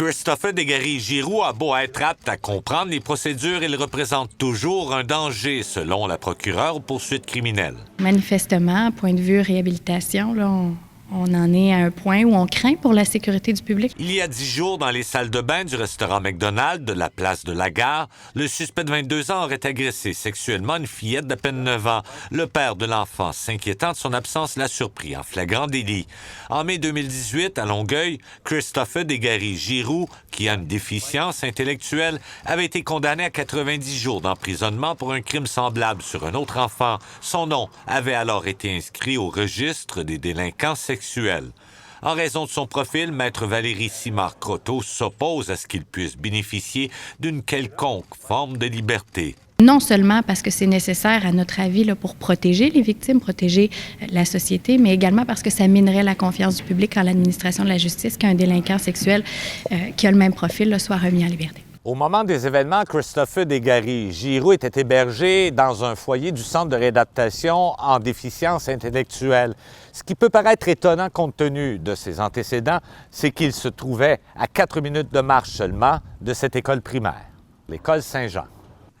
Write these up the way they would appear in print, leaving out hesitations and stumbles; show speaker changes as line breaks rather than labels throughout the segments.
Christopher Desgaris-Giroux a beau être apte à comprendre les procédures, il représente toujours un danger, selon la procureure aux poursuites criminelles.
Manifestement, point de vue réhabilitation, là, on en est à un point où on craint pour la sécurité du public.
Il y a 10 jours, dans les salles de bain du restaurant McDonald's de la place de la Gare, le suspect de 22 ans aurait agressé sexuellement une fillette d'à peine 9 ans. Le père de l'enfant, s'inquiétant de son absence, l'a surpris en flagrant délit. En mai 2018, à Longueuil, Christopher Desgaris-Giroux, qui a une déficience intellectuelle, avait été condamné à 90 jours d'emprisonnement pour un crime semblable sur un autre enfant. Son nom avait alors été inscrit au registre des délinquants sexuels. En raison de son profil, Maître Valérie Simard-Croteau s'oppose à ce qu'il puisse bénéficier d'une quelconque forme de liberté.
Non seulement parce que c'est nécessaire, à notre avis, là, pour protéger les victimes, protéger la société, mais également parce que ça minerait la confiance du public en l'administration de la justice qu'un délinquant sexuel qui a le même profil là, soit remis en liberté.
Au moment des événements, Christopher Desgaris-Giroux était hébergé dans un foyer du Centre de réadaptation en déficience intellectuelle. Ce qui peut paraître étonnant compte tenu de ses antécédents, c'est qu'il se trouvait à 4 minutes de marche seulement de cette école primaire, l'école Saint-Jean.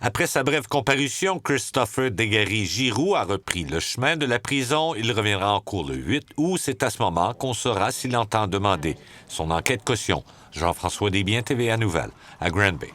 Après sa brève comparution, Christopher Desgaris-Giroux a repris le chemin de la prison. Il reviendra en cours le 8 août. C'est à ce moment qu'on saura s'il entend demander son enquête caution. Jean-François Desbiens, TVA Nouvelles, à Granby.